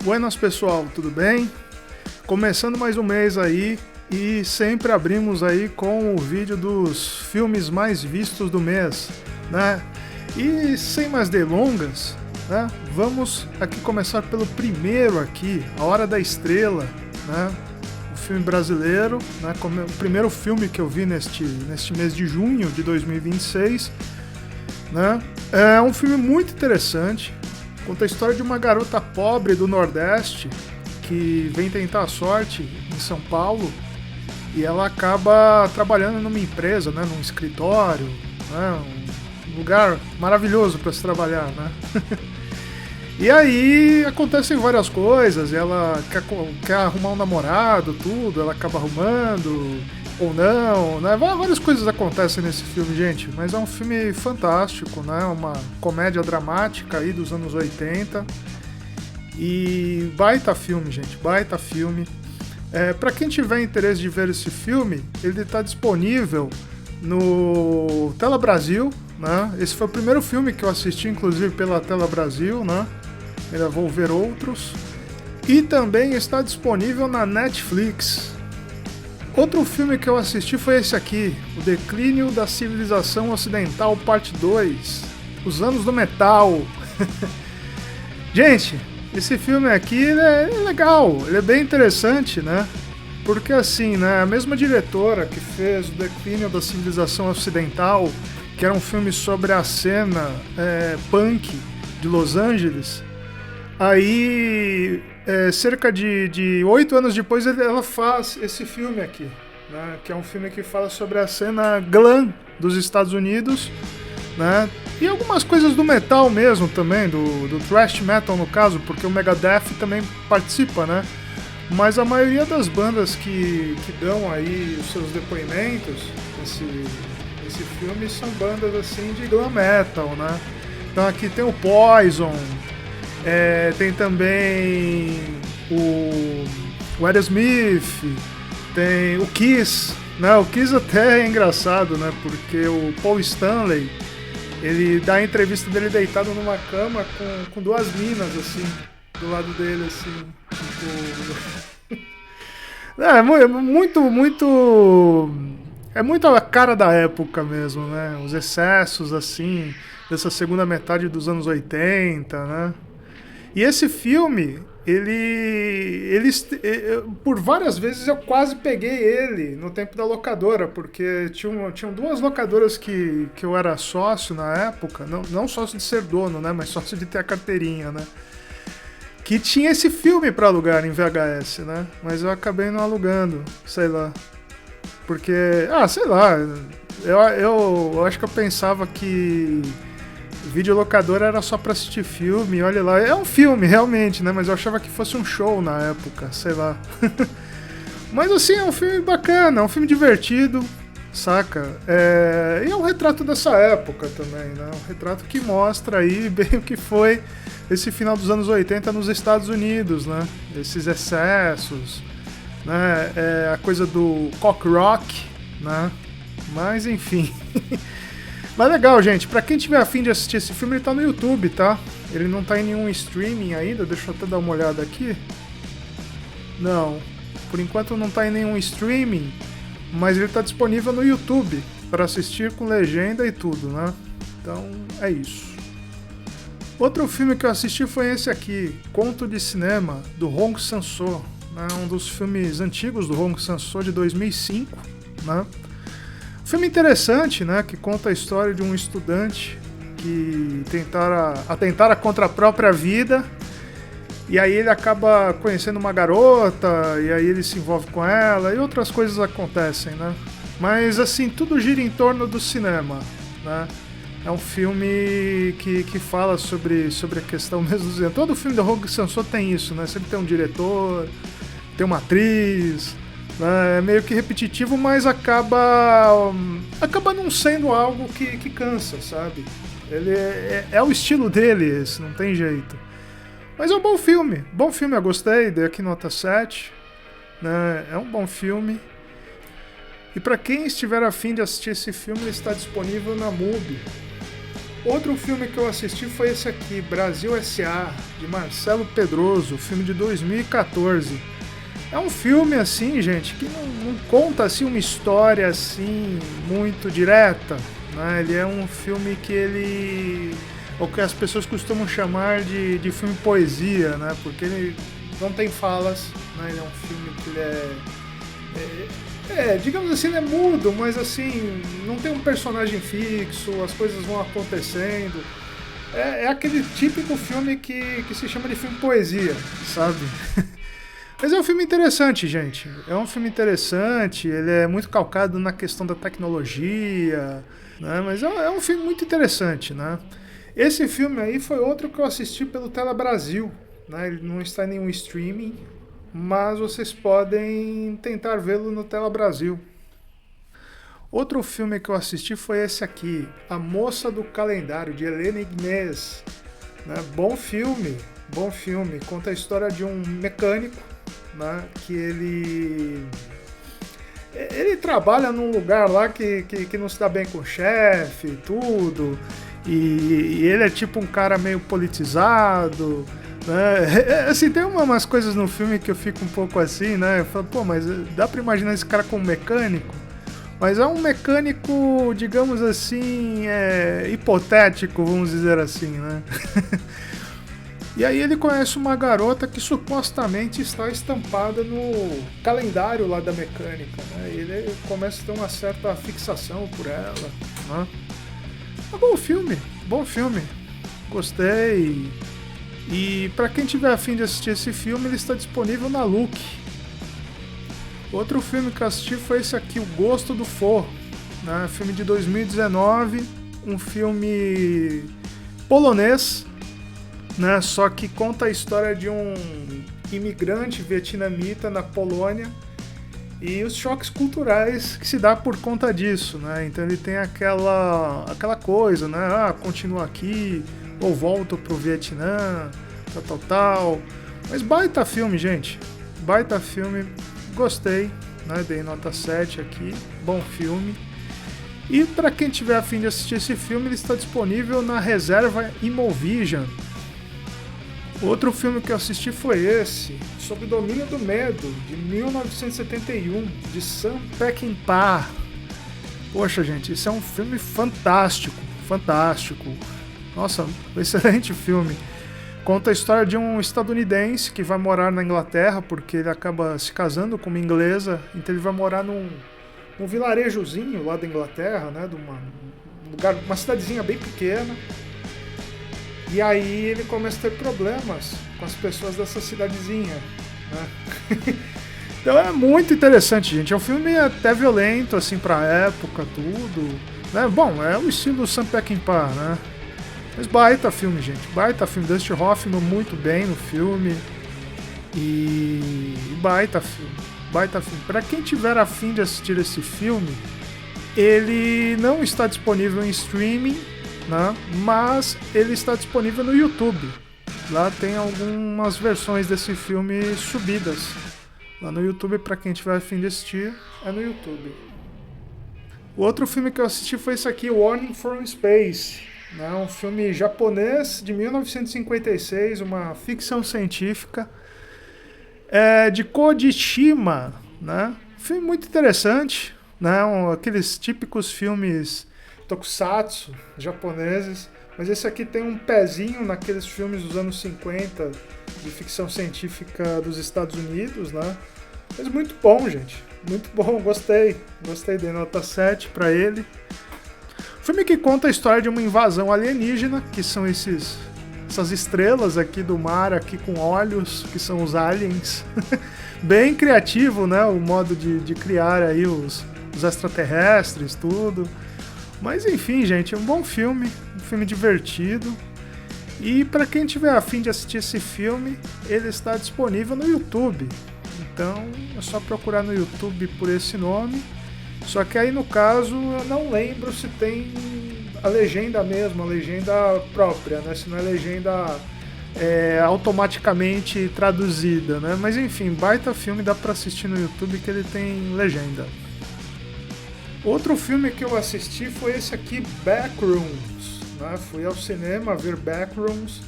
Buenas pessoal, tudo bem? Começando mais um mês aí e sempre abrimos aí com o vídeo dos filmes mais vistos do mês, né? E sem mais delongas, né? Vamos aqui começar pelo primeiro aqui, A Hora da Estrela, né? O filme brasileiro, né? O primeiro filme que eu vi neste mês de junho de 2026, né? É um filme muito interessante. Conta a história de uma garota pobre do Nordeste que vem tentar a sorte em São Paulo e ela acaba trabalhando numa empresa, né, num escritório, né, um lugar maravilhoso para se trabalhar, né? E aí acontecem várias coisas, ela quer arrumar um namorado, tudo, ela acaba arrumando ou não, né? Várias coisas acontecem nesse filme, gente, mas é um filme fantástico, né? Uma comédia dramática aí dos anos 80 e baita filme, gente, baita filme. Para quem tiver interesse de ver esse filme, ele está disponível no Tela Brasil, né? Esse foi o primeiro filme que eu assisti, inclusive pela Tela Brasil, né? Ainda vou ver outros. E também está disponível na Netflix. Outro filme que eu assisti foi esse aqui, O Declínio da Civilização Ocidental, Parte 2, Os Anos do Metal. Gente, esse filme aqui é legal, ele é bem interessante, né? Porque assim, né, a mesma diretora que fez O Declínio da Civilização Ocidental, que era um filme sobre a cena punk de Los Angeles, aí cerca de 8 anos depois ela faz esse filme aqui, né, que é um filme que fala sobre a cena glam dos Estados Unidos, né, e algumas coisas do metal mesmo também, do thrash metal no caso, porque o Megadeth também participa, né, mas a maioria das bandas que dão aí os seus depoimentos nesse filme são bandas assim de glam metal, né. Então aqui tem o Poison, tem também o Aerosmith, tem o Kiss, né? O Kiss até é engraçado, né? Porque o Paul Stanley, ele dá a entrevista dele deitado numa cama com duas minas, assim, do lado dele, assim. Tipo... É muito a cara da época mesmo, né? Os excessos, assim, dessa segunda metade dos anos 80, né? E esse filme, por várias vezes eu quase peguei ele no tempo da locadora, porque tinham duas locadoras que eu era sócio na época, não sócio de ser dono, né, mas sócio de ter a carteirinha, né, que tinha esse filme para alugar em VHS, né, mas eu acabei não alugando, sei lá, porque, sei lá, eu acho que eu pensava que videolocadora era só pra assistir filme, olha lá. É um filme, realmente, né? Mas eu achava que fosse um show na época, sei lá. Mas assim, é um filme bacana, é um filme divertido, saca? E é um retrato dessa época também, né? Um retrato que mostra aí bem o que foi esse final dos anos 80 nos Estados Unidos, né? Esses excessos, né? A coisa do cock rock, né? Mas enfim... Mas legal, gente, pra quem tiver afim de assistir esse filme, ele tá no YouTube, tá? Ele não tá em nenhum streaming ainda, deixa eu até dar uma olhada aqui. Não, por enquanto não tá em nenhum streaming, mas ele tá disponível no YouTube, para assistir com legenda e tudo, né? Então, é isso. Outro filme que eu assisti foi esse aqui, Conto de Cinema, do Hong Sang-soo, né? Um dos filmes antigos do Hong Sang-soo, de 2005, né? Filme interessante, né, que conta a história de um estudante que atentara contra a própria vida, e aí ele acaba conhecendo uma garota, e aí ele se envolve com ela, e outras coisas acontecem, né? Mas assim, tudo gira em torno do cinema, né? É um filme que fala sobre a questão mesmo do cinema. Todo filme do Hong Sang-soo tem isso, né? Sempre tem um diretor, tem uma atriz... É meio que repetitivo, mas acaba não sendo algo que cansa, sabe? Ele é o estilo dele esse, não tem jeito. Mas é um bom filme, eu gostei, dei aqui nota 7, né? É um bom filme. E para quem estiver afim de assistir esse filme, ele está disponível na MUBI, Outro filme que eu assisti foi esse aqui, Brasil S.A., de Marcelo Pedroso, filme de 2014. É um filme assim, gente, que não conta assim uma história assim muito direta, né? Ele é um filme que ele, o que as pessoas costumam chamar de filme poesia, né? Porque ele não tem falas, né? Ele é um filme que ele digamos assim, ele é mudo, mas assim, não tem um personagem fixo, as coisas vão acontecendo. É aquele típico filme que se chama de filme poesia, sabe? Mas é um filme interessante, gente. É um filme interessante, ele é muito calcado na questão da tecnologia, né? Mas é um filme muito interessante, né? Esse filme aí foi outro que eu assisti pelo Tela Brasil, né? Ele não está em nenhum streaming, mas vocês podem tentar vê-lo no Tela Brasil. Outro filme que eu assisti foi esse aqui, A Moça do Calendário, de Helena Ignez, né? Bom filme. Conta a história de um mecânico, né? Que ele trabalha num lugar lá que não se dá bem com o chefe e tudo, e ele é tipo um cara meio politizado, né? Assim, tem umas coisas no filme que eu fico um pouco assim, né? Eu falo, pô, mas dá pra imaginar esse cara como mecânico? Mas é um mecânico, digamos assim, hipotético, vamos dizer assim, né? E aí ele conhece uma garota que supostamente está estampada no calendário lá da mecânica, né? E ele começa a ter uma certa fixação por ela, né? É bom filme, gostei. E para quem tiver a fim de assistir esse filme, ele está disponível na Look. Outro filme que eu assisti foi esse aqui, O Gosto do Pho, né? Filme de 2019, um filme polonês, né? Só que conta a história de um imigrante vietnamita na Polônia e os choques culturais que se dá por conta disso, né? Então ele tem aquela coisa, né? Ah, continua aqui, ou volto pro Vietnã, tal. Mas baita filme, gente. Baita filme, gostei, né? Dei nota 7 aqui, bom filme. E para quem tiver a fim de assistir esse filme, ele está disponível na reserva Imovision. Outro filme que eu assisti foi esse, Sob o Domínio do Medo, de 1971, de Sam Peckinpah. Poxa, gente, esse é um filme fantástico. Nossa, excelente filme. Conta a história de um estadunidense que vai morar na Inglaterra, porque ele acaba se casando com uma inglesa, então ele vai morar num vilarejozinho lá da Inglaterra, né, uma cidadezinha bem pequena. E aí ele começa a ter problemas com as pessoas dessa cidadezinha, né? Então é muito interessante, gente. É um filme até violento, assim, pra época, tudo, né? Bom, é o estilo Sam Peckinpah, né? Mas baita filme, gente. Baita filme. Dustin Hoffman muito bem no filme. E baita filme. Pra quem tiver a fim de assistir esse filme, ele não está disponível em streaming, né? Mas ele está disponível no YouTube. Lá tem algumas versões desse filme subidas. Lá no YouTube, para quem tiver a fim de assistir, é no YouTube. O outro filme que eu assisti foi esse aqui, Warning from Space, né? Um filme japonês de 1956, uma ficção científica, de Kojima, né? Filme muito interessante, né? Aqueles típicos filmes tokusatsu japoneses, mas esse aqui tem um pezinho naqueles filmes dos anos 50 de ficção científica dos Estados Unidos, né? Mas muito bom, gente. Muito bom, gostei, dei nota 7 pra ele. Filme que conta a história de uma invasão alienígena, que são essas estrelas aqui do mar, aqui com olhos, que são os aliens. Bem criativo, né? O modo de criar aí os extraterrestres, tudo. Mas enfim, gente, é um bom filme, um filme divertido. E para quem tiver a fim de assistir esse filme, ele está disponível no YouTube. Então é só procurar no YouTube por esse nome. Só que aí no caso eu não lembro se tem a legenda mesmo, a legenda própria, né? Se não é legenda automaticamente traduzida, né? Mas enfim, baita filme, dá para assistir no YouTube que ele tem legenda. Outro filme que eu assisti foi esse aqui, Backrooms, né? Fui ao cinema ver Backrooms.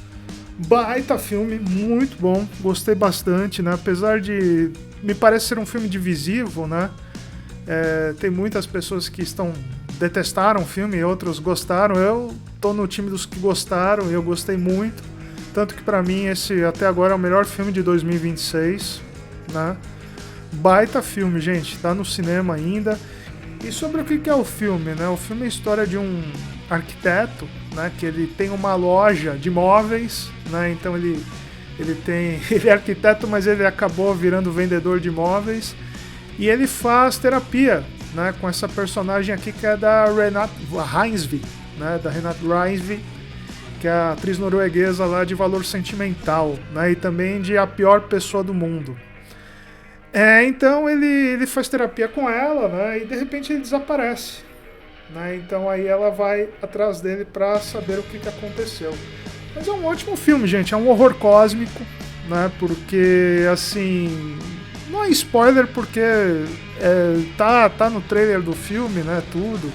Baita filme, muito bom, gostei bastante, né? Apesar de me parece ser um filme divisivo, né? Tem muitas pessoas que detestaram o filme e outros gostaram. Eu tô no time dos que gostaram e eu gostei muito. Tanto que pra mim esse até agora é o melhor filme de 2026, né? Baita filme, gente, tá no cinema ainda. E sobre o que é o filme, né? O filme é a história de um arquiteto, né? Que ele tem uma loja de móveis, né? Então ele é arquiteto, mas ele acabou virando vendedor de móveis. E ele faz terapia, né? Com essa personagem aqui que é da Renate Reinsve, né? Da Renate Reinsve, que é a atriz norueguesa lá de Valor Sentimental, né? E também de A Pior Pessoa do Mundo. Então ele faz terapia com ela, né? E de repente ele desaparece, né? Então aí ela vai atrás dele pra saber o que aconteceu. Mas é um ótimo filme, gente. É um horror cósmico, né? Porque, assim, não é spoiler porque tá no trailer do filme, né? Tudo.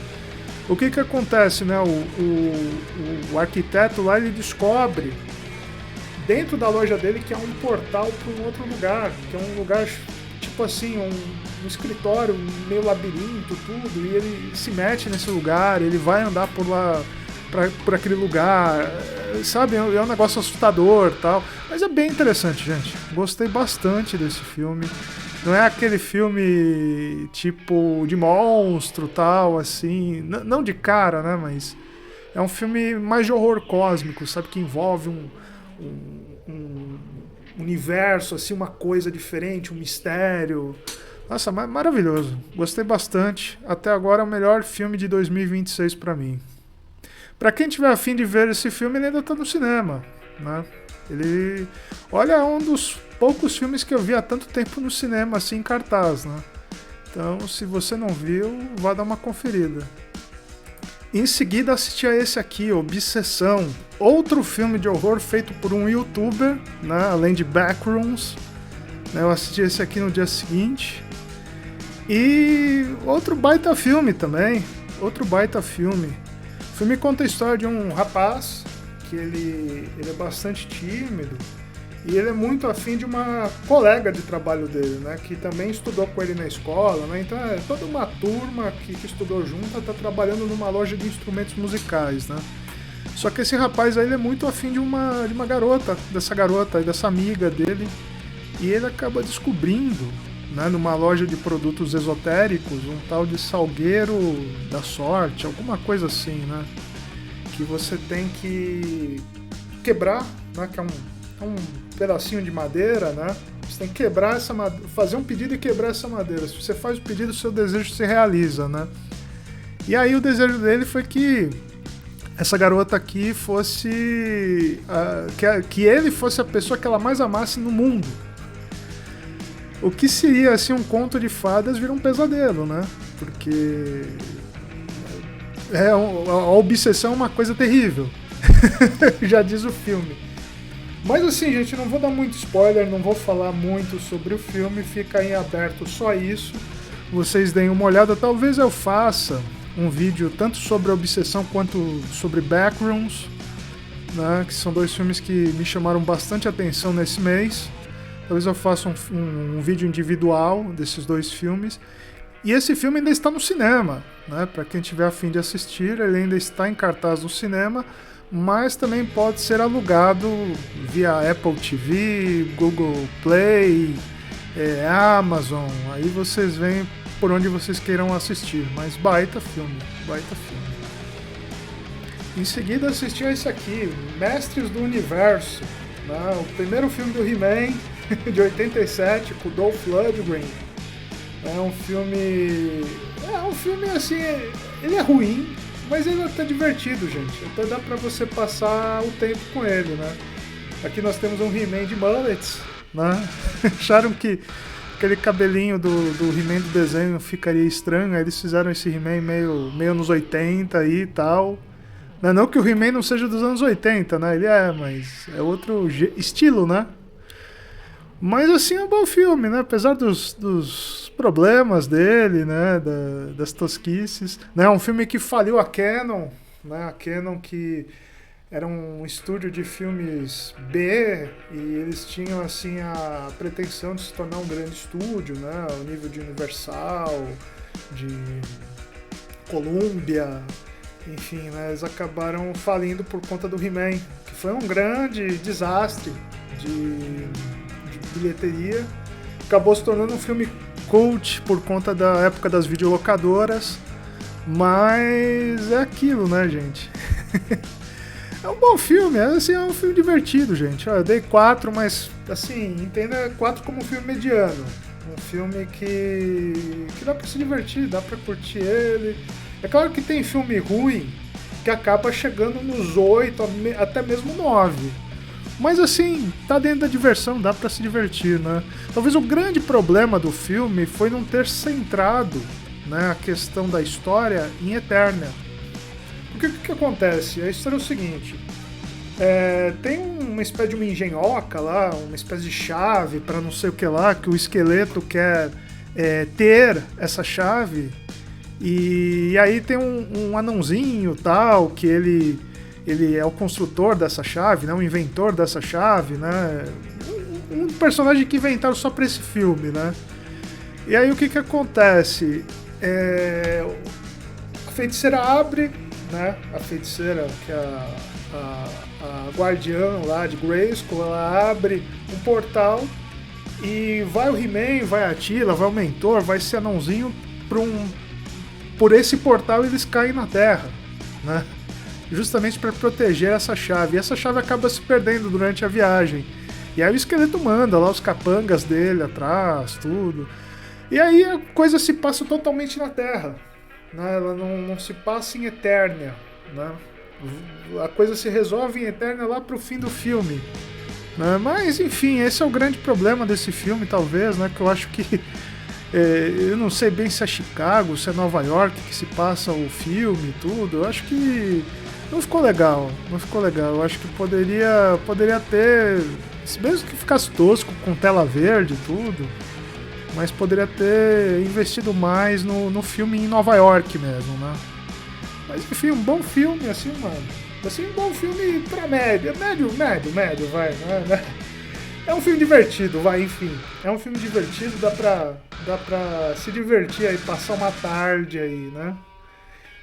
O que acontece, né? O arquiteto lá, ele descobre dentro da loja dele que é um portal para um outro lugar, que é um lugar tipo assim, um escritório meio labirinto, tudo, e ele se mete nesse lugar, ele vai andar por lá, por aquele lugar, sabe? É um negócio assustador, tal, mas é bem interessante, gente. Gostei bastante desse filme. Não é aquele filme tipo de monstro, tal, assim, não de cara, né? Mas é um filme mais de horror cósmico, sabe? Que envolve um universo, assim, uma coisa diferente, um mistério. Nossa, maravilhoso. Gostei bastante. Até agora é o melhor filme de 2026 pra mim. Pra quem tiver afim de ver esse filme, ele ainda tá no cinema, né? Olha, é um dos poucos filmes que eu vi há tanto tempo no cinema, assim, em cartaz, né? Então, se você não viu, vá dar uma conferida. Em seguida, assisti a esse aqui, Obsessão, outro filme de horror feito por um youtuber, né, além de Backrooms. Eu assisti esse aqui no dia seguinte. E outro baita filme também, outro baita filme. O filme conta a história de um rapaz que ele é bastante tímido e ele é muito afim de uma colega de trabalho dele, né, que também estudou com ele na escola, né, então é toda uma turma que estudou junto, está trabalhando numa loja de instrumentos musicais, né. Só que esse rapaz aí, ele é muito afim de uma garota, dessa amiga dele, e ele acaba descobrindo, né, numa loja de produtos esotéricos, um tal de Salgueiro da Sorte, alguma coisa assim, né, que você tem que quebrar, né, que é um pedacinho de madeira, né? Você tem que quebrar essa madeira, fazer um pedido e quebrar essa madeira. Se você faz o pedido, o seu desejo se realiza, né? E aí o desejo dele foi que essa garota aqui fosse... que ele fosse a pessoa que ela mais amasse no mundo. O que seria, assim, um conto de fadas vira um pesadelo, né? Porque... a obsessão é uma coisa terrível. Já diz o filme. Mas assim, gente, não vou dar muito spoiler, não vou falar muito sobre o filme, fica em aberto só isso. Vocês deem uma olhada, talvez eu faça um vídeo tanto sobre a Obsessão quanto sobre Backrooms, né, que são dois filmes que me chamaram bastante atenção nesse mês. Talvez eu faça um vídeo individual desses dois filmes. E esse filme ainda está no cinema, né? Para quem tiver a fim de assistir, ele ainda está em cartaz no cinema, mas também pode ser alugado via Apple TV, Google Play, Amazon. Aí vocês veem por onde vocês queiram assistir, mas baita filme, baita filme. Em seguida assisti a esse aqui, Mestres do Universo, né? O primeiro filme do He-Man, de 87, com o Dolph Lundgren. É um filme assim, ele é ruim, mas ele é até divertido, gente. Até dá pra você passar o tempo com ele, né? Aqui nós temos um He-Man de mullets, né? Acharam que aquele cabelinho do He-Man do desenho ficaria estranho, aí eles fizeram esse He-Man meio anos 80 aí e tal. Não que o He-Man não seja dos anos 80, né? Ele mas é outro estilo, né? Mas assim, é um bom filme, né? Apesar dos problemas dele, né? Das tosquices. É um filme que faliu a Canon, né? A Canon que era um estúdio de filmes B e eles tinham assim a pretensão de se tornar um grande estúdio, né? Ao nível de Universal, de Columbia, enfim, né? Eles acabaram falindo por conta do He-Man, que foi um grande desastre de bilheteria. Acabou se tornando um filme cult por conta da época das videolocadoras, mas é aquilo, né, gente? É um bom filme, assim, é um filme divertido, gente. Eu dei 4, mas, assim, entenda 4 como um filme mediano. Um filme que dá pra se divertir, dá pra curtir ele. É claro que tem filme ruim que acaba chegando nos 8, até mesmo 9. Mas, assim, tá dentro da diversão, dá pra se divertir, né? Talvez o grande problema do filme foi não ter centrado, né, a questão da história em Eternia. Porque o que acontece? A história é o seguinte: tem uma espécie de uma engenhoca lá, uma espécie de chave para não sei o que lá, que o esqueleto quer ter essa chave, e aí tem um anãozinho tal, que ele é o construtor dessa chave, né, o inventor dessa chave, né, um personagem que inventaram só para esse filme, né. E aí o que acontece? A feiticeira abre, né? A feiticeira, que é a guardiã lá de Grayskull, ela abre um portal e vai o He-Man, vai a Teela, vai o Mentor, vai esse anãozinho por esse portal eles caem na Terra, né? Justamente para proteger essa chave. E essa chave acaba se perdendo durante a viagem. E aí o esqueleto manda lá os capangas dele atrás, tudo. E aí a coisa se passa totalmente na Terra. Né, ela não se passa em Eternia, né? A coisa se resolve em Eternia lá pro fim do filme, né? Mas enfim, esse é o grande problema desse filme, talvez, né? Que eu acho que eu não sei bem se é Chicago, se é Nova York que se passa o filme e tudo. Eu acho que não ficou legal, eu acho que poderia ter, mesmo que ficasse tosco com tela verde e tudo, mas poderia ter investido mais no filme em Nova York mesmo, né? Mas enfim, um bom filme, assim, mano. Assim, um bom filme pra médio, vai, né? É um filme divertido, vai, enfim. É um filme divertido, dá pra se divertir aí, passar uma tarde aí, né?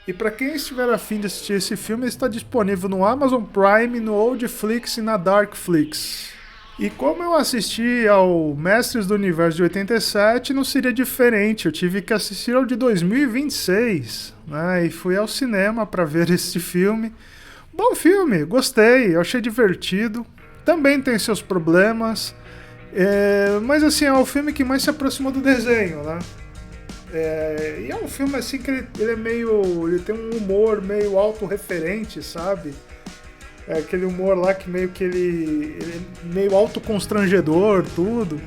E pra quem estiver afim de assistir esse filme, ele está disponível no Amazon Prime, no Oldflix e na Darkflix. E como eu assisti ao Mestres do Universo de 87, não seria diferente. Eu tive que assistir ao de 2026, né? E fui ao cinema para ver esse filme. Bom filme, gostei, eu achei divertido. Também tem seus problemas, mas assim, é o filme que mais se aproxima do desenho, né? E é um filme assim que ele é meio... ele tem um humor meio autorreferente, sabe? É aquele humor lá que meio que ele é meio autoconstrangedor, tudo.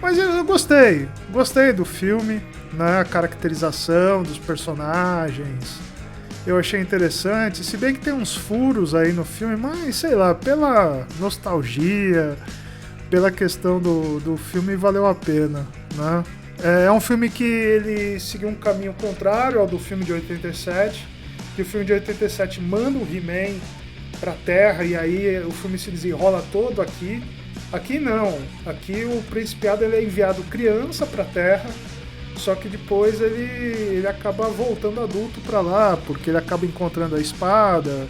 Mas eu gostei do filme, né? A caracterização dos personagens, eu achei interessante. Se bem que tem uns furos aí no filme, mas sei lá, pela nostalgia, pela questão do filme, valeu a pena, né? É um filme que ele seguiu um caminho contrário ao do filme de 87, que o filme de 87 manda o He-Man pra Terra e aí o filme se desenrola todo aqui. Aqui não, aqui o Principiado ele é enviado criança pra Terra, só que depois ele acaba voltando adulto pra lá, porque ele acaba encontrando a espada,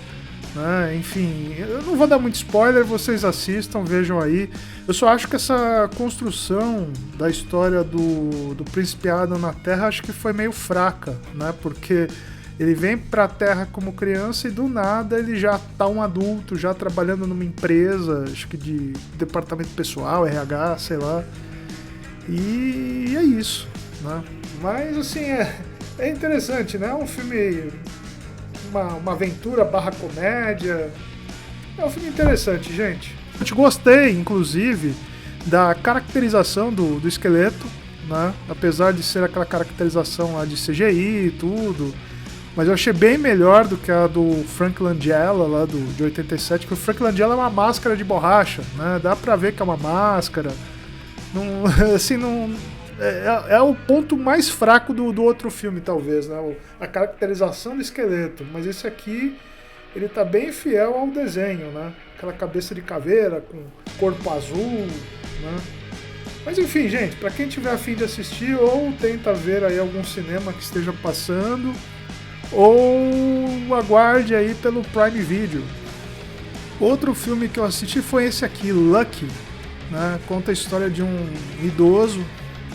né? Enfim, eu não vou dar muito spoiler, vocês assistam, vejam aí. Eu só acho que essa construção da história do Principiado na Terra acho que foi meio fraca, né? Porque ele vem pra Terra como criança e do nada ele já tá um adulto, já trabalhando numa empresa, acho que de departamento pessoal, RH, sei lá. E é isso, né? Mas assim, é interessante, né? É um filme, uma aventura barra comédia. É um filme interessante, gente. Eu gostei, inclusive, da caracterização do esqueleto, né? Apesar de ser aquela caracterização lá de CGI e tudo. Mas eu achei bem melhor do que a do Frank Langella, lá de 87, que o Frank Langella é uma máscara de borracha, né? Dá pra ver que é uma máscara. Não, assim, não, é o ponto mais fraco do outro filme, talvez, né? A caracterização do esqueleto. Mas esse aqui, ele tá bem fiel ao desenho, né? Aquela cabeça de caveira com corpo azul, né? Mas enfim, gente, pra quem tiver a fim de assistir, ou tenta ver aí algum cinema que esteja passando, ou aguarde aí pelo Prime Video. Outro filme que eu assisti foi esse aqui, Lucky, né? Conta a história de um idoso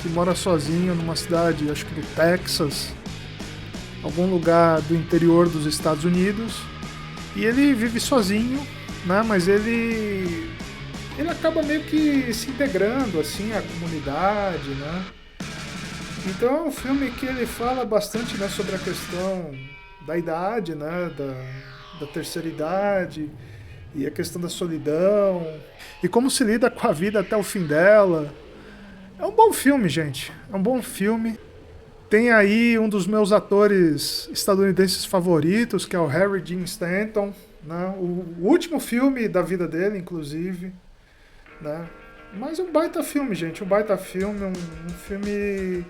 que mora sozinho numa cidade, acho que do Texas, algum lugar do interior dos Estados Unidos, e ele vive sozinho, né? Mas ele acaba meio que se integrando assim à comunidade, né? Então é um filme que ele fala bastante, né, sobre a questão da idade, né, da terceira idade, e a questão da solidão, e como se lida com a vida até o fim dela. É um bom filme, gente. É um bom filme. Tem aí um dos meus atores estadunidenses favoritos, que é o Harry Dean Stanton, né? O último filme da vida dele, inclusive, né? Mas um baita filme, gente. Um baita filme. Um filme...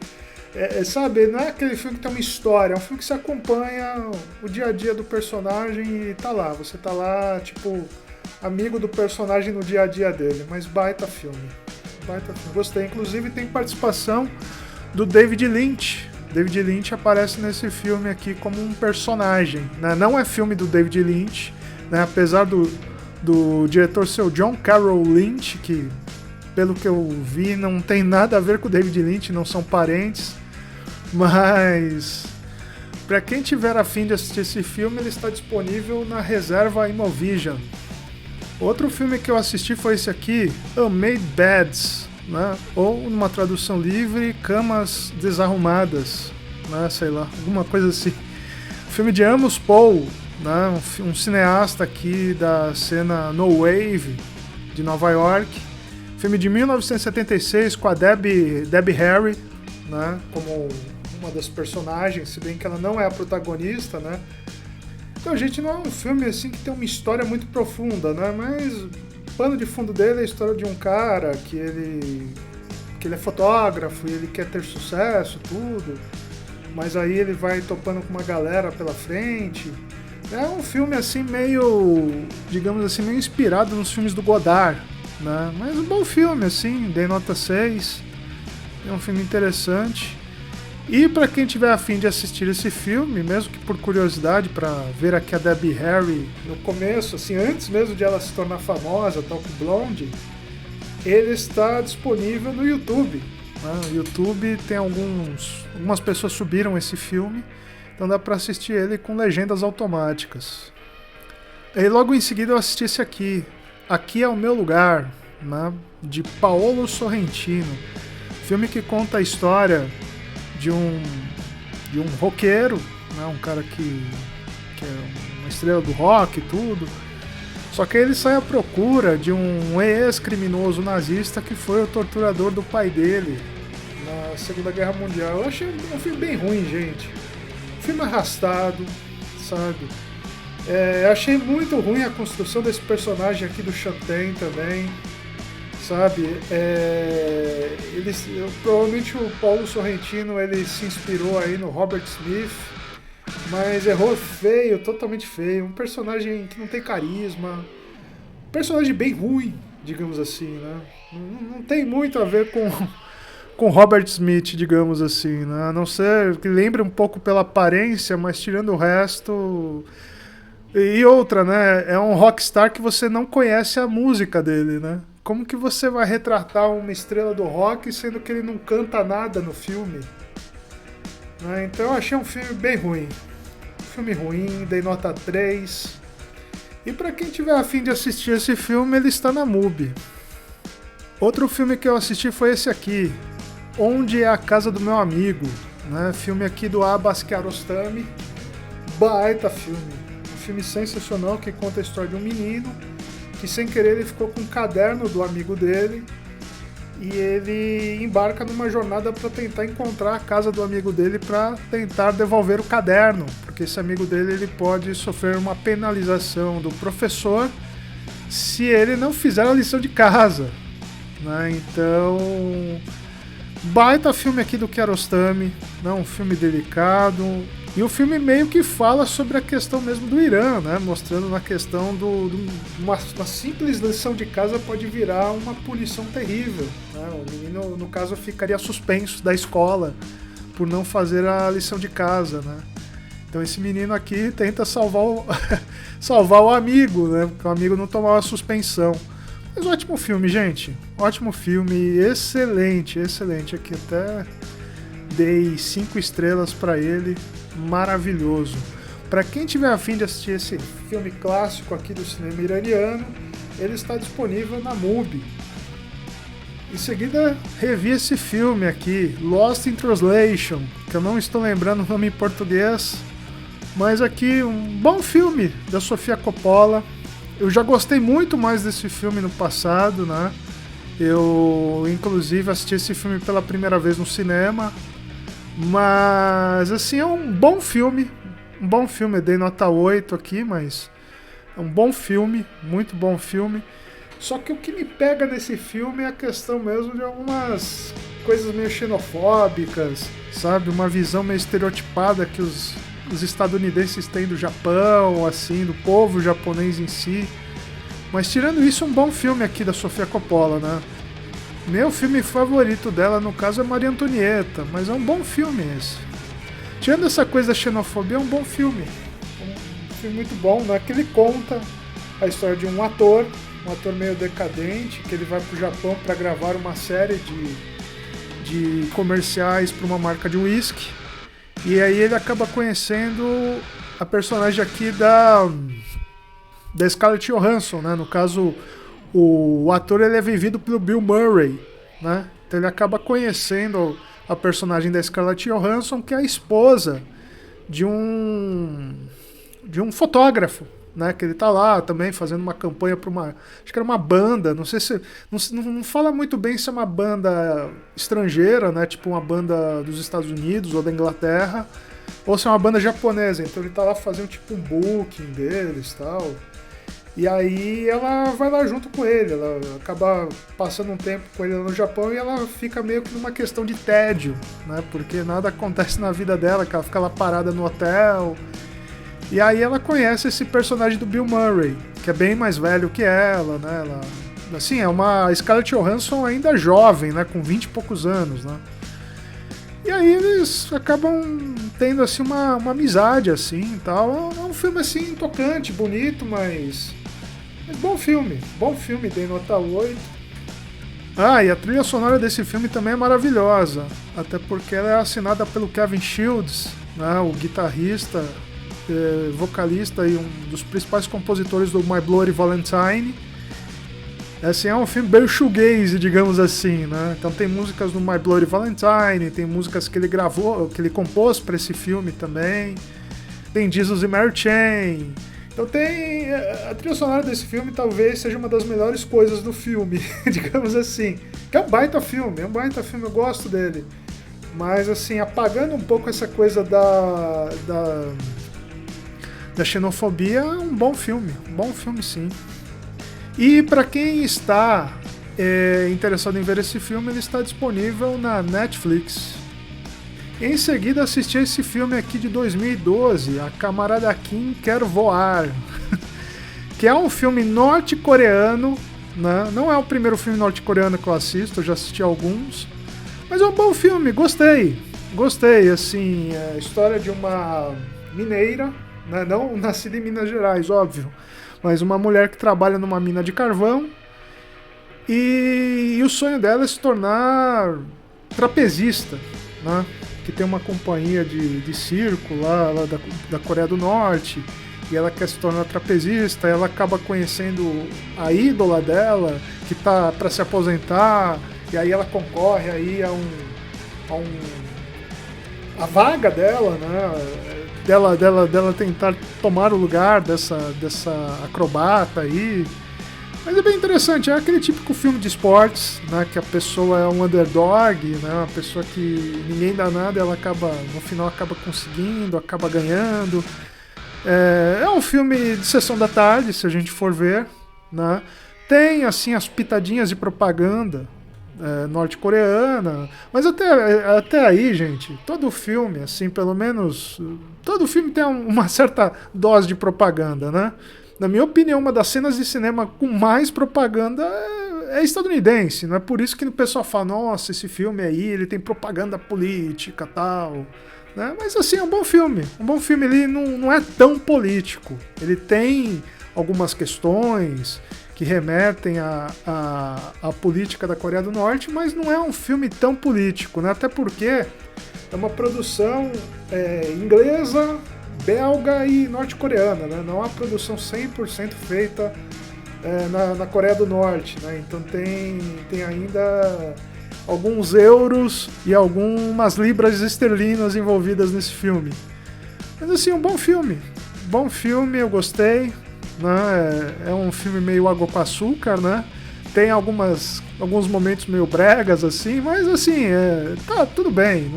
sabe, não é aquele filme que tem uma história. É um filme que você acompanha o dia a dia do personagem e tá lá. Você tá lá, tipo, amigo do personagem no dia a dia dele. Mas baita filme. Gostei. Inclusive tem participação do David Lynch. David Lynch aparece nesse filme aqui como um personagem, né? Não é filme do David Lynch, né? Apesar do diretor ser o John Carroll Lynch, que pelo que eu vi não tem nada a ver com o David Lynch, não são parentes. Mas para quem tiver a fim de assistir esse filme, ele está disponível na reserva Imovision. Outro filme que eu assisti foi esse aqui, Unmade Beds, né? Ou numa tradução livre, Camas Desarrumadas, né? Sei lá, alguma coisa assim. Filme de Amos Paul, né? Um cineasta aqui da cena No Wave de Nova York. Filme de 1976 com a Debbie Harry, né? Como uma das personagens, se bem que ela não é a protagonista, né? Então, gente, não é um filme assim que tem uma história muito profunda, né? Mas o pano de fundo dele é a história de um cara que ele é fotógrafo e ele quer ter sucesso, tudo. Mas aí ele vai topando com uma galera pela frente. É um filme assim meio, digamos assim, meio inspirado nos filmes do Godard, né? Mas um bom filme, assim, dei nota 6. É um filme interessante. E para quem tiver a fim de assistir esse filme, mesmo que por curiosidade, para ver aqui a Debbie Harry no começo, assim, antes mesmo de ela se tornar famosa, tal com Blonde, ele está disponível no YouTube. Né? No YouTube tem algumas pessoas subiram esse filme, então dá para assistir ele com legendas automáticas. E logo em seguida eu assisti esse aqui, Aqui é o Meu Lugar, né? De Paolo Sorrentino, filme que conta a história de um roqueiro, né? Um cara que é uma estrela do rock e tudo. Só que ele sai à procura de um ex-criminoso nazista que foi o torturador do pai dele na Segunda Guerra Mundial. Eu achei um filme bem ruim, gente. Um filme arrastado, sabe? Achei muito ruim a construção desse personagem aqui do Chantain também. Sabe, provavelmente o Paulo Sorrentino ele se inspirou aí no Robert Smith, mas errou feio, totalmente feio, um personagem que não tem carisma, um personagem bem ruim, digamos assim, né? Não tem muito a ver com Robert Smith, digamos assim, né? A não ser que lembre um pouco pela aparência, mas tirando o resto. E outra, né? É um rockstar que você não conhece a música dele, né? Como que você vai retratar uma estrela do rock sendo que ele não canta nada no filme? Né? Então eu achei um filme bem ruim. Um filme ruim, dei nota 3. E para quem tiver a fim de assistir esse filme, ele está na MUBI. Outro filme que eu assisti foi esse aqui, Onde é a Casa do Meu Amigo? Né? Filme aqui do Abbas Kiarostami. Baita filme. Um filme sensacional que conta a história de um menino que sem querer ele ficou com um caderno do amigo dele e ele embarca numa jornada para tentar encontrar a casa do amigo dele para tentar devolver o caderno, porque esse amigo dele ele pode sofrer uma penalização do professor se ele não fizer a lição de casa, né? Então Baita filme aqui do Kiarostami, né? Um filme delicado. E o filme meio que fala sobre a questão mesmo do Irã, né? Mostrando na questão uma simples lição de casa pode virar uma punição terrível, né? O menino, no caso, ficaria suspenso da escola por não fazer a lição de casa, né? Então esse menino aqui tenta salvar o amigo, né? Porque o amigo não tomava a suspensão. Mas ótimo filme, gente. Ótimo filme, excelente, excelente. Aqui até dei 5 estrelas pra ele. Maravilhoso. Pra quem tiver a fim de assistir esse filme clássico aqui do cinema iraniano, ele está disponível na MUBI. Em seguida, revi esse filme aqui, Lost in Translation, que eu não estou lembrando o nome em português, mas aqui um bom filme da Sofia Coppola. Eu já gostei muito mais desse filme no passado, né? Eu, inclusive, assisti esse filme pela primeira vez no cinema, mas, assim, é um bom filme. Um bom filme, eu dei nota 8 aqui, mas é um bom filme, muito bom filme. Só que o que me pega nesse filme é a questão mesmo de algumas coisas meio xenofóbicas, sabe? Uma visão meio estereotipada que os estadunidenses têm do Japão, assim, do povo japonês em si. Mas tirando isso, um bom filme aqui da Sofia Coppola, né? Meu filme favorito dela, no caso, é Maria Antonieta, mas é um bom filme esse. Tirando essa coisa da xenofobia, é um bom filme. Um filme muito bom, né? Que ele conta a história de um ator meio decadente, que ele vai pro Japão para gravar uma série de comerciais para uma marca de uísque. E aí ele acaba conhecendo a personagem aqui da Scarlett Johansson, né? No caso, o ator ele é vivido pelo Bill Murray, né? Então ele acaba conhecendo a personagem da Scarlett Johansson, que é a esposa de um fotógrafo, né? Que ele tá lá também fazendo uma campanha para acho que era uma banda, não sei se não fala muito bem se é uma banda estrangeira, né? Tipo uma banda dos Estados Unidos ou da Inglaterra, ou se é uma banda japonesa. Então ele tá lá fazendo tipo um booking deles, tal. E aí ela vai lá junto com ele, ela acaba passando um tempo com ele no Japão e ela fica meio que numa questão de tédio, né? Porque nada acontece na vida dela, que ela fica lá parada no hotel. E aí ela conhece esse personagem do Bill Murray, que é bem mais velho que ela, né? Ela, assim, é uma Scarlett Johansson ainda jovem, né? Com 20 e poucos anos, né? E aí eles acabam tendo, assim, uma amizade, assim, e tal. É um filme, assim, tocante, bonito, mas bom filme, dei nota 8. Ah, e a trilha sonora desse filme também é maravilhosa, até porque ela é assinada pelo Kevin Shields, né? O guitarrista, vocalista e um dos principais compositores do My Bloody Valentine. Assim, é um filme bem shoegaze, digamos assim, né? Então tem músicas do My Bloody Valentine, tem músicas que ele gravou, que ele compôs para esse filme também. Tem Jesus e Mary Chain. Então tem... A trilha sonora desse filme talvez seja uma das melhores coisas do filme, digamos assim. Que é um baita filme, eu gosto dele. Mas, assim, apagando um pouco essa coisa da xenofobia, é um bom filme sim. E para quem está interessado em ver esse filme, ele está disponível na Netflix. Em seguida assisti esse filme aqui de 2012, A Camarada Kim Quer Voar, que é um filme norte-coreano, né? Não é o primeiro filme norte-coreano que eu assisto, eu já assisti alguns, mas é um bom filme, gostei, assim, a história de uma mineira, né? Não nascida em Minas Gerais, óbvio, mas uma mulher que trabalha numa mina de carvão e o sonho dela é se tornar trapezista, né? Que tem uma companhia de circo lá da Coreia do Norte, e ela quer se tornar trapezista. Ela acaba conhecendo a ídola dela, que tá para se aposentar, e aí ela concorre aí a vaga dela, né? Dela tentar tomar o lugar dessa acrobata aí. Mas é bem interessante, é aquele típico filme de esportes, né, que a pessoa é um underdog, né, uma pessoa que ninguém dá nada, ela no final acaba conseguindo, acaba ganhando. É um filme de sessão da tarde, se a gente for ver, né. Tem, assim, as pitadinhas de propaganda, norte-coreana. Mas até aí, gente, todo filme, assim, pelo menos. Todo filme tem uma certa dose de propaganda, né? Na minha opinião, uma das cenas de cinema com mais propaganda é estadunidense. Não é por isso que o pessoal fala, nossa, esse filme aí, ele tem propaganda política e tal. Né? Mas assim, é um bom filme. Um bom filme, ele não é tão político. Ele tem algumas questões que remetem à política da Coreia do Norte, mas não é um filme tão político, né? Até porque é uma produção inglesa, belga e norte-coreana, né? Não é uma produção 100% feita na Coreia do Norte, né? Então tem ainda alguns euros e algumas libras esterlinas envolvidas nesse filme. Mas assim, um bom filme. Bom filme, eu gostei. Né? É um filme meio água com açúcar, né? Tem alguns momentos meio bregas, assim, mas assim, tá tudo bem.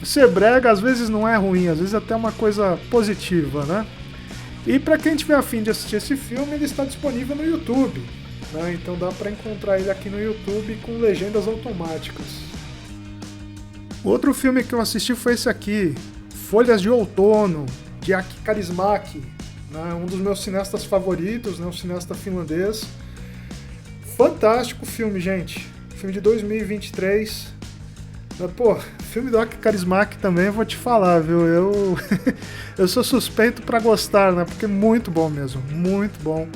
Ser brega às vezes não é ruim, às vezes até é uma coisa positiva, né? E para quem tiver a fim de assistir esse filme, ele está disponível no YouTube. Né? Então dá para encontrar ele aqui no YouTube com legendas automáticas. Outro filme que eu assisti foi esse aqui, Folhas de Outono, de Aki Kaurismäki. Né? Um dos meus cineastas favoritos, né? Um cineasta finlandês. Fantástico filme, gente. Filme de 2023. Pô, filme do Aki Kaurismäki também, eu vou te falar, viu? Eu sou suspeito pra gostar, né? Porque é muito bom mesmo, muito bom.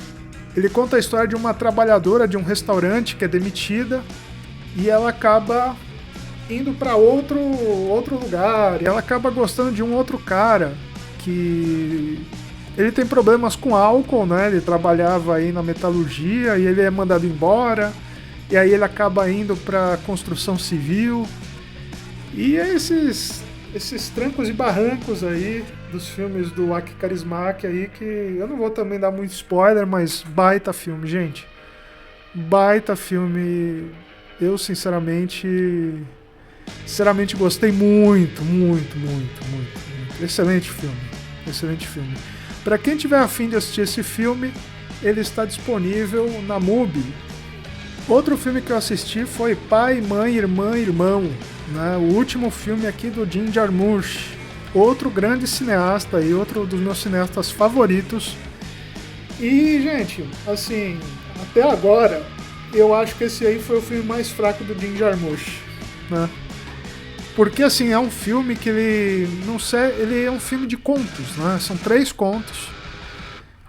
Ele conta a história de uma trabalhadora de um restaurante que é demitida e ela acaba indo pra outro lugar. E ela acaba gostando de um outro cara que ele tem problemas com álcool, né? Ele trabalhava aí na metalurgia e ele é mandado embora. E aí ele acaba indo pra construção civil. E é esses trancos e barrancos aí dos filmes do Aki Kaurismäki aí, que eu não vou também dar muito spoiler, mas baita filme, gente. Baita filme. Eu, sinceramente gostei muito. Excelente filme. Excelente filme. Para quem tiver a fim de assistir esse filme, ele está disponível na MUBI. Outro filme que eu assisti foi Pai, Mãe, Irmã, Irmão. Né? O último filme aqui do Jim Jarmusch. Outro grande cineasta e outro dos meus cineastas favoritos. E, gente, assim, até agora, eu acho que esse aí foi o filme mais fraco do Jim Jarmusch. Né? Porque, assim, é um filme que ele é um filme de contos, né? São 3 contos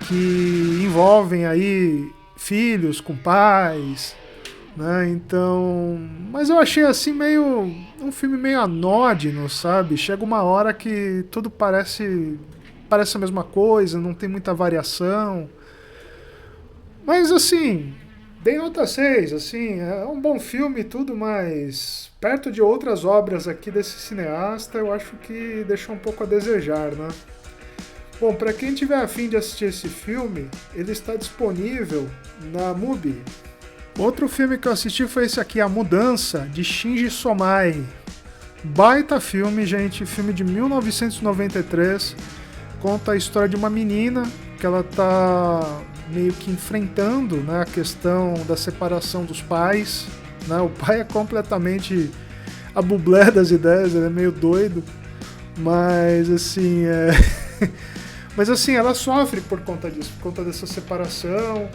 que envolvem aí filhos com pais, né? Então, mas eu achei assim um filme meio anódino, sabe? Chega uma hora que tudo parece a mesma coisa, não tem muita variação. Mas assim, dei nota 6, assim, é um bom filme e tudo, mas perto de outras obras aqui desse cineasta, eu acho que deixou um pouco a desejar, né? Bom, para quem tiver a fim de assistir esse filme, ele está disponível na MUBI. Outro filme que eu assisti foi esse aqui, A Mudança, de Shinji Somai. Baita filme, gente, filme de 1993. Conta a história de uma menina que ela tá meio que enfrentando, né, a questão da separação dos pais. Né? O pai é completamente a bublé das ideias, ele é meio doido. Mas assim, mas assim, ela sofre por conta disso, por conta dessa separação.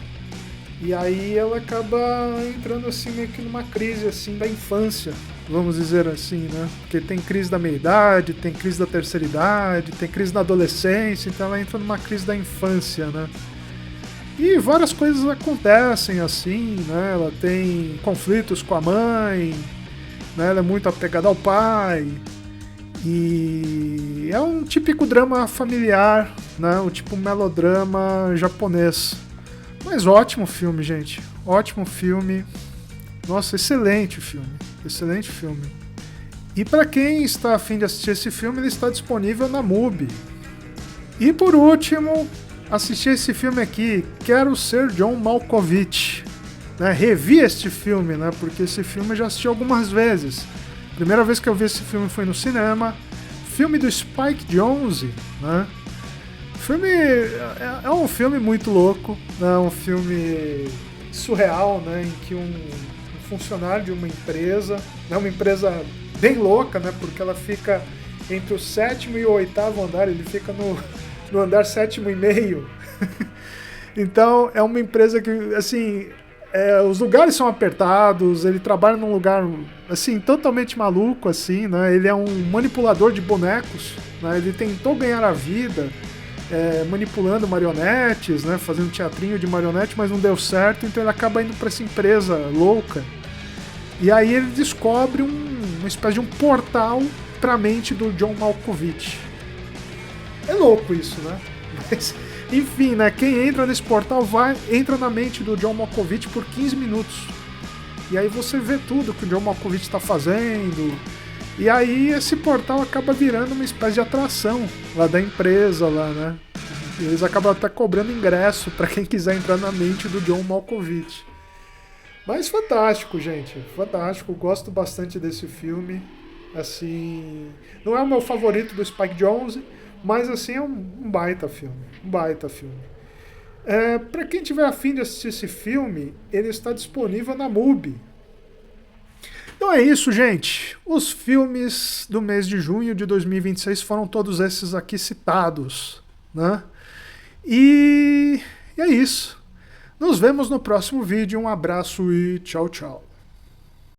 E aí ela acaba entrando assim meio que numa crise assim da infância, vamos dizer assim, né? Porque tem crise da meia-idade, tem crise da terceira idade, tem crise da adolescência, então ela entra numa crise da infância, né? E várias coisas acontecem assim, né? Ela tem conflitos com a mãe, né? Ela é muito apegada ao pai. E é um típico drama familiar, né? Um tipo melodrama japonês. Mas ótimo filme, gente. Ótimo filme. Nossa, excelente filme. Excelente filme. E para quem está a fim de assistir esse filme, ele está disponível na MUBI. E por último, assisti esse filme aqui, Quero Ser John Malkovich. Né? Revi este filme, né? Porque esse filme eu já assisti algumas vezes. Primeira vez que eu vi esse filme foi no cinema. Filme do Spike Jonze, né? O filme é um filme muito louco, né? Um filme surreal, né? Em que um funcionário de uma empresa, né? Uma empresa bem louca, né? Porque ela fica entre o 7º e o 8º andar, ele fica no andar 7º e meio. Então é uma empresa que, assim, os lugares são apertados, ele trabalha num lugar, assim, totalmente maluco, assim, né? Ele é um manipulador de bonecos, né? Ele tentou ganhar a vida manipulando marionetes, né? Fazendo teatrinho de marionete, mas não deu certo, então ele acaba indo para essa empresa louca. E aí ele descobre uma espécie de um portal para a mente do John Malkovich. É louco isso, né? Mas, enfim, né? Quem entra nesse portal entra na mente do John Malkovich por 15 minutos. E aí você vê tudo que o John Malkovich está fazendo. E aí esse portal acaba virando uma espécie de atração lá da empresa, lá, né? E eles acabam até cobrando ingresso para quem quiser entrar na mente do John Malkovich. Mas fantástico, gente. Fantástico. Gosto bastante desse filme. Assim, não é o meu favorito do Spike Jonze, mas assim é um baita filme. Um baita filme. Para quem tiver afim de assistir esse filme, ele está disponível na MUBI. Então é isso, gente. Os filmes do mês de junho de 2026 foram todos esses aqui citados, né? E é isso. Nos vemos no próximo vídeo. Um abraço e tchau, tchau.